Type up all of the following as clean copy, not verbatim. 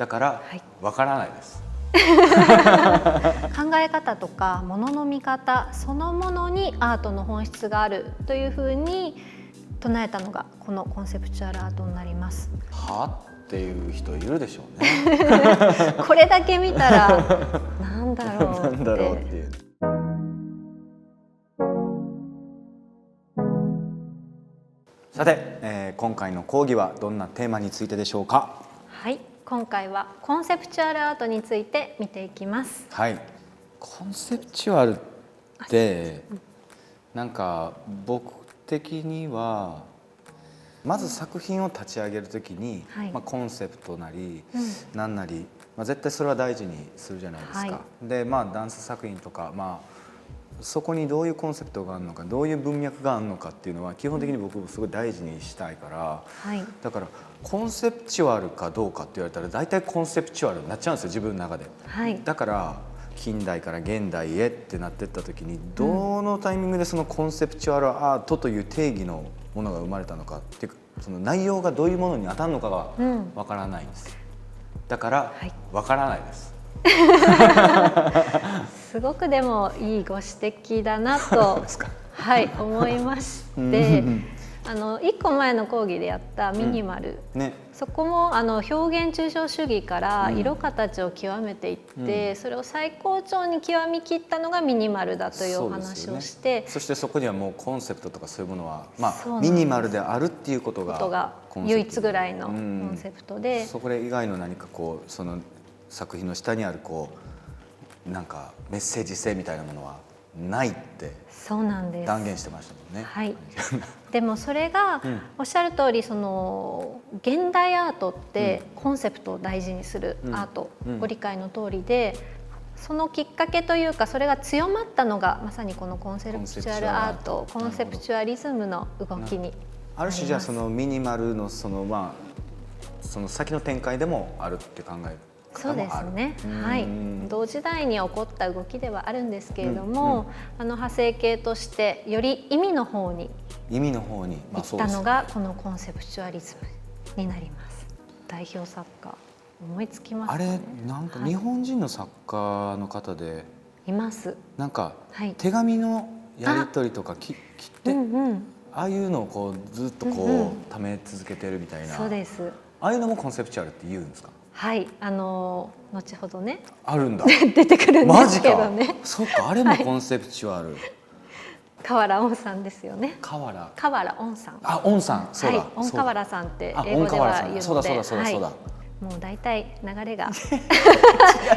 だからわからないです。考え方とかものの見方そのものにアートの本質があるというふうに唱えたのがこのコンセプチュアルアートになります。はっていう人いるでしょうね。これだけ見たらなんだろうって。なんだろうっていう。さて、今回の講義はどんなテーマについてでしょうか。はい、今回はコンセプチュアルアートについて見ていきます。はい、コンセプチュアルってなんか僕的にはまず作品を立ち上げるときに、コンセプトなり何なり、絶対それは大事にするじゃないですか。でダンス作品とか、そこにどういうコンセプトがあるのかどういう文脈があるのかっていうのは基本的に僕もすごい大事にしたいから、だからコンセプチュアルかどうかって言われたら大体コンセプチュアルになっちゃうんですよ、自分の中で。だから近代から現代へってなっていった時にどのタイミングでそのコンセプチュアルアートという定義のものが生まれたのかっていうか、その内容がどういうものに当たるのかがわからないんです。だからわからないです。すごくでもいいご指摘だなと思いまして、1個前の講義でやったミニマル、そこも表現抽象主義から色形を極めていって、それを最高潮に極みきったのがミニマルだというお話をして、そしてそこにはもうコンセプトとかそういうものは、ミニマルであるっていうことが唯一ぐらいのコンセプトで、それ以外の何かその作品の下にあるなんかメッセージ性みたいなものはないって断言してましたもんね。でもそれがおっしゃる通り、その現代アートってコンセプトを大事にするアート、ご理解の通りで、そのきっかけというかそれが強まったのがまさにこのコンセプチュアルアート、コンセプチュアリズムの動きになります。ある種じゃあそのミニマルのその先の展開でもあるって考える。そうですね、同時代に起こった動きではあるんですけれども、派生系としてより意味の方に行ったのがこのコンセプチュアリズムになります。代表作家思いつきますかね。あれなんか日本人の作家の方でいます。なんか手紙のやり取りとか切ってああいうのをずっとため続けてるみたいな、そうです。ああいうのもコンセプチュアルって言うんですか。はい、後ほどねあるんだ出てくるんですけどね。そうか、あれもコンセプチュアル。河原恩さんですよね。河原恩さん。恩さん、そうだ。恩河原さんって英語では言うので、そうだ。もう大体流れが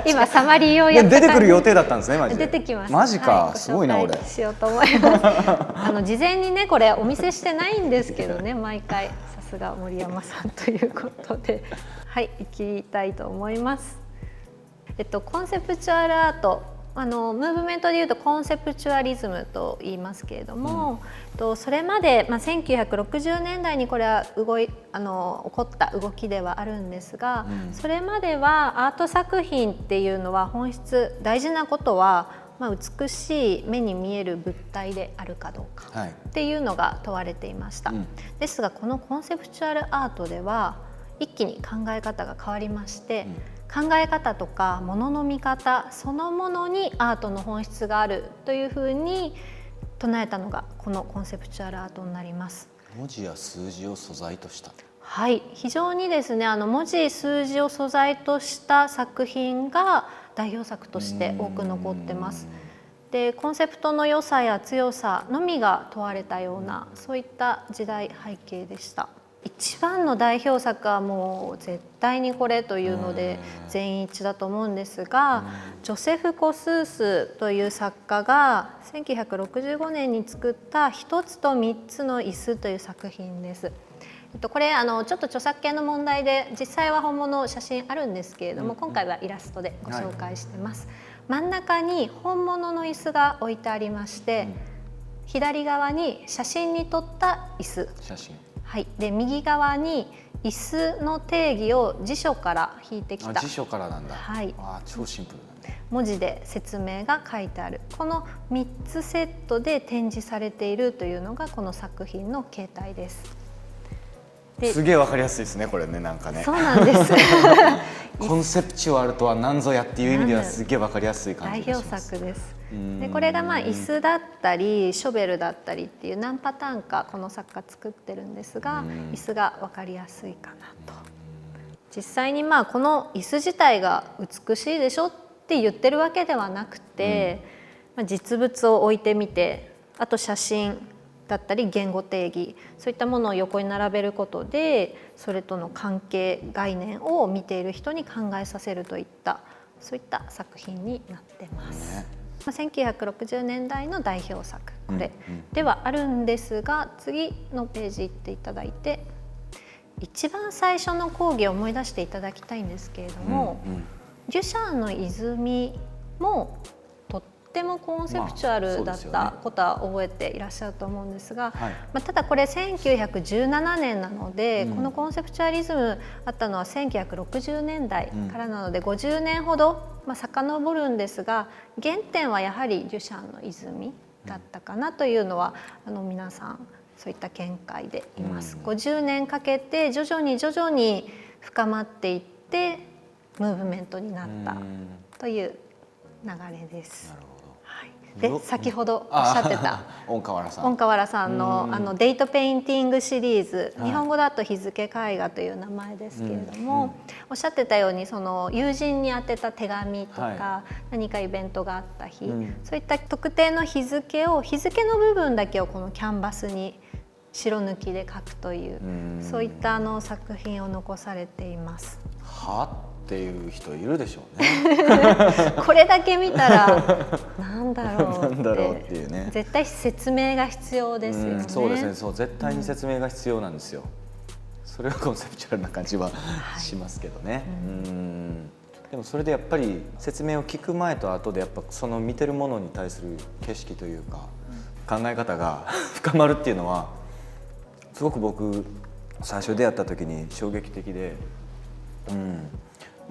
今サマリーをやって出てくる予定だったんですね、マジで。出てきます。マジか、すごいな俺。しようと思います。事前にねこれお見せしてないんですけどね、毎回さすが森山さんということで、行きたいと思います。コンセプチュアルアート、ムーブメントでいうとコンセプチュアリズムと言いますけれども、それまで、1960年代にこれは起こった動きではあるんですが、それまではアート作品っていうのは本質大事なことは、美しい目に見える物体であるかどうかっていうのが問われていました。ですがこのコンセプチュアルアートでは一気に考え方が変わりまして、考え方とかものの見方そのものにアートの本質があるというふうに唱えたのがこのコンセプチュアルアートになります。文字や数字を素材とした。非常にですね、文字数字を素材とした作品が代表作として多く残ってます。でコンセプトの良さや強さのみが問われたような、そういった時代背景でした。一番の代表作はもう絶対にこれというので全員一致だと思うんですが、ジョセフ・コスースという作家が1965年に作った「一つと三つの椅子」という作品です。これちょっと著作権の問題で実際は本物写真あるんですけれども、今回はイラストでご紹介してます。真ん中に本物の椅子が置いてありまして、左側に写真に撮った椅子、で右側に椅子の定義を辞書から引いてきた、辞書からなんだ。超シンプルだね。文字で説明が書いてある、この3つセットで展示されているというのがこの作品の形態です。すげえわかりやすいですねこれね、なんかね。そうなんですコンセプチュアルとは何ぞやっていう意味ではすげえわかりやすい感じがします。代表作です。でこれが椅子だったりショベルだったりっていう何パターンかこの作家作ってるんですが、椅子が分かりやすいかなと。実際にこの椅子自体が美しいでしょって言ってるわけではなくて、実物を置いてみて、あと写真だったり言語定義、そういったものを横に並べることでそれとの関係概念を見ている人に考えさせるといったそういった作品になってます。1960年代の代表作これではあるんですが、次のページ行っていただいて、一番最初の講義を思い出していただきたいんですけれども、デュシャンの泉もとってもコンセプチュアルだったことは覚えていらっしゃると思うんですが、ただこれ1917年なので、このコンセプチュアリズムあったのは1960年代からなので50年ほど遡るんですが、原点はやはりデュシャンの泉だったかなというのは皆さんそういった見解でいます。50年かけて徐々に深まっていってムーブメントになったという流れです。で先ほどおっしゃってた恩川原さんのデートペインティングシリーズ、日本語だと日付絵画という名前ですけれども、おっしゃってたようにその友人に宛てた手紙とか、何かイベントがあった日、そういった特定の日付の部分だけをこのキャンバスに白抜きで描くという、そういった作品を残されています。っていう人いるでしょうねこれだけ見たらなんだろうっていうね、絶対説明が必要ですよね。そうですね、そう絶対に説明が必要なんですよ。それはコンセプチュアルな感じはしますけどね。でもそれでやっぱり説明を聞く前と後でやっぱその見てるものに対する景色というか考え方が深まるっていうのはすごく僕最初出会った時に衝撃的で、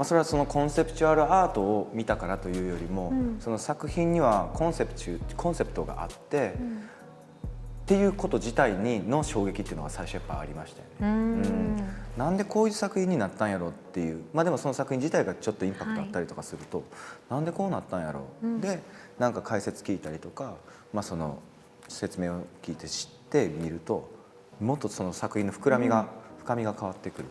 それはそのコンセプチュアルアートを見たからというよりも、その作品にはコンセプトがあって、っていうこと自体の衝撃っていうのが最初やっぱありましたよね。なんでこういう作品になったんやろっていう、でもその作品自体がちょっとインパクトあったりとかすると、なんでこうなったんやろでなんか解説聞いたりとか、その説明を聞いて知ってみるともっとその作品の深みが変わってくる。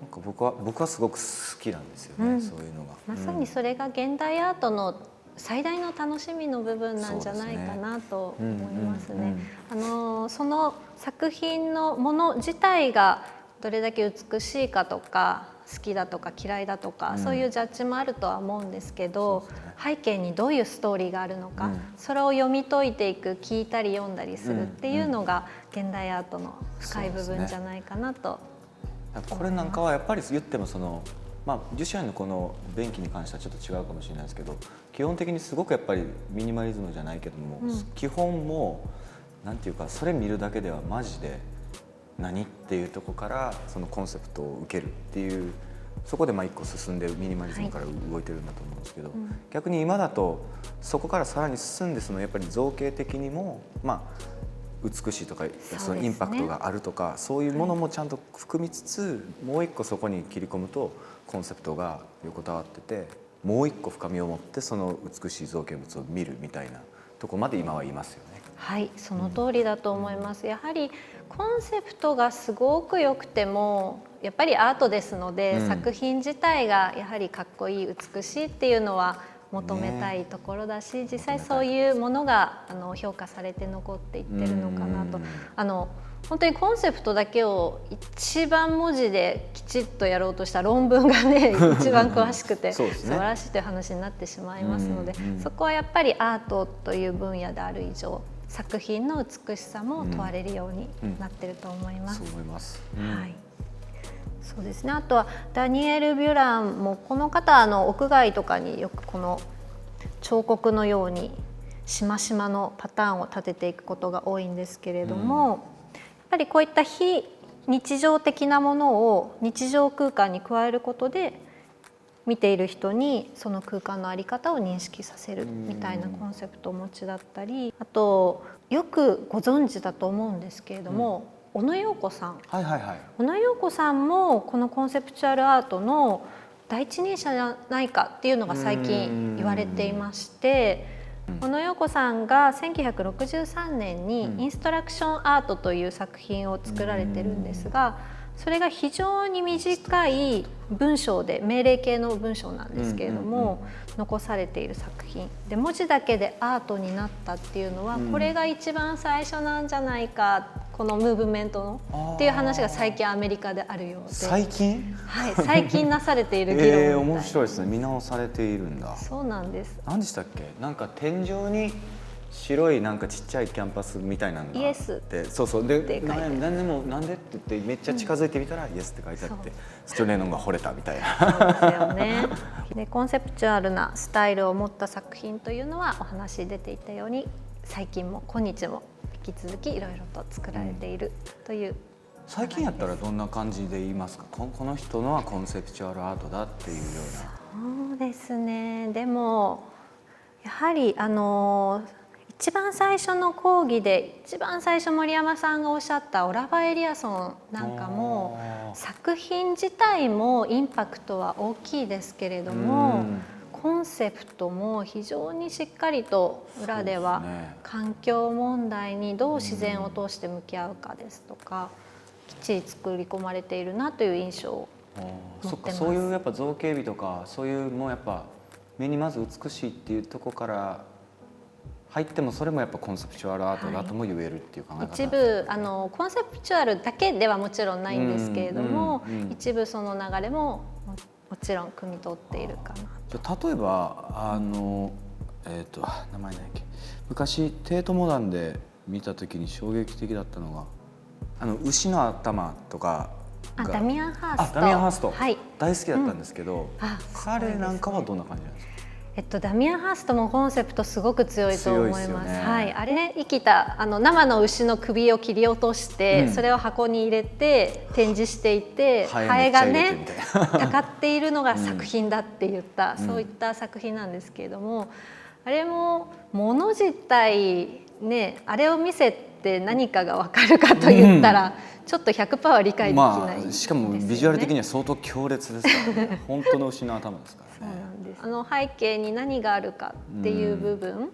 なんか僕はすごく好きなんですよね、そういうのが。まさにそれが現代アートの最大の楽しみの部分なんじゃないかなと思いますね。その作品のもの自体がどれだけ美しいかとか好きだとか嫌いだとか、そういうジャッジもあるとは思うんですけど、背景にどういうストーリーがあるのか、それを読み解いていく、聞いたり読んだりするっていうのが現代アートの深い部分じゃないかなと。これなんかはやっぱり言ってもデュシャンのこの便器に関してはちょっと違うかもしれないですけど、基本的にすごくやっぱりミニマリズムじゃないけども、基本もなんていうかそれ見るだけではマジで何っていうところからそのコンセプトを受けるっていう、そこで一個進んでミニマリズムから動いてるんだと思うんですけど、逆に今だとそこからさらに進んでやっぱり造形的にも美しいとかそのインパクトがあるとか、そういうものもちゃんと含みつつ、もう一個そこに切り込むとコンセプトが横たわってて、もう一個深みを持ってその美しい造形物を見るみたいなとこまで今はいますよね。はい、その通りだと思います。やはりコンセプトがすごく良くてもやっぱりアートですので、作品自体がやはりかっこいい美しいっていうのは求めたいところだし、実際そういうものが評価されて残っていってるのかなと。本当にコンセプトだけを一番文字できちっとやろうとした論文がね一番詳しくて素晴らしいという話になってしまいますので、そこはやっぱりアートという分野である以上、作品の美しさも問われるようになってると思います。そう思います。はい。そうですね、あとはダニエル・ビュランも、この方屋外とかによくこの彫刻のようにしましまのパターンを立てていくことが多いんですけれども、やっぱりこういった非日常的なものを日常空間に加えることで見ている人にその空間の在り方を認識させるみたいなコンセプトをお持ちだったり、あとよくご存知だと思うんですけれども、小野洋子さん、はいはいはい。小野洋子さんもこのコンセプチュアルアートの第一人者じゃないかっていうのが最近言われていまして、小野洋子さんが1963年にインストラクションアートという作品を作られてるんですが、それが非常に短い文章で、命令形の文章なんですけれども、残されている作品で、文字だけでアートになったっていうのは、これが一番最初なんじゃないか、このムーブメントのっていう話が最近アメリカであるようで、最近？はい、最近なされている議論みたいな面白いですね。見直されているんだ。そうなんです。何でしたっけ？なんか天井に白いなんかちっちゃいキャンパスみたいなのがあって、イエスそうそうで、って書いてある何でもなんでって言ってめっちゃ近づいてみたら、イエスって書いてあって、ジョン・レノンが惚れたみたいな。そうですよね。でコンセプチュアルなスタイルを持った作品というのは、お話出ていたように最近も今日も引き続きいろいろと作られているという、最近やったらどんな感じで言いますか？この人のはコンセプチュアルアートだっていうような。そうですね。でもやはり一番最初の講義で一番最初森山さんがおっしゃったオラファー・エリアソンなんかも、作品自体もインパクトは大きいですけれども、コンセプトも非常にしっかりと裏では環境問題にどう自然を通して向き合うかですとか、きっちり作り込まれているなという印象を持ってます。そういうやっぱ造形美とかそういうもうやっぱ目にまず美しいっていうところから入っても、それもやっぱコンセプチュアルアートだとも言えるっていう考え方、一部コンセプチュアルだけではもちろんないんですけれども、一部その流れももちろん汲み取っているかな。じゃあ例えば名前何だっけ、昔テートモダンで見た時に衝撃的だったのが牛の頭とかがダミアン・ハースト。ダミアン・ハースト、はい、大好きだったんですけど、彼なんかはどんな感じなんですか？ダミアン・ハーストもコンセプトすごく強いと思います。強いですよね。はい、あれね、生きた生の牛の首を切り落として、それを箱に入れて展示していて、ハエがねたかっているのが作品だって言った、そういった作品なんですけれども、あれも物自体ね、あれを見せて何かが分かるかと言ったら、ちょっと 100% は理解できないですよね。しかもビジュアル的には相当強烈ですからね。本当の牛の頭ですからね。そうなんです。背景に何があるかっていう部分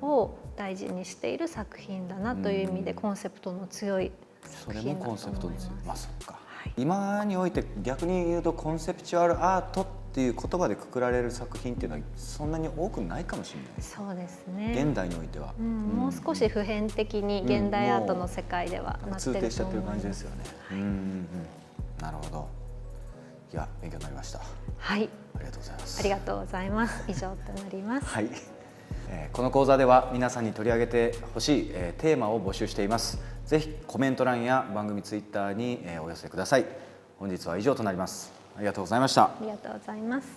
を大事にしている作品だなという意味で、コンセプトの強い作品だと思います。それもコンセプトの強い。まあそっか。今において逆に言うとコンセプチュアルアートっていう言葉でくくられる作品っていうのはそんなに多くないかもしれない。そうですね。現代においては、もう少し普遍的に現代アートの世界ではなってると思います。通底しちゃってる感じですよね。なるほど。いや、勉強になりました。はい。ありがとうございます。ありがとうございます。以上となります。はい。この講座では皆さんに取り上げてほしいテーマを募集しています。ぜひコメント欄や番組ツイッターにお寄せください。本日は以上となります。ありがとうございました。ありがとうございます。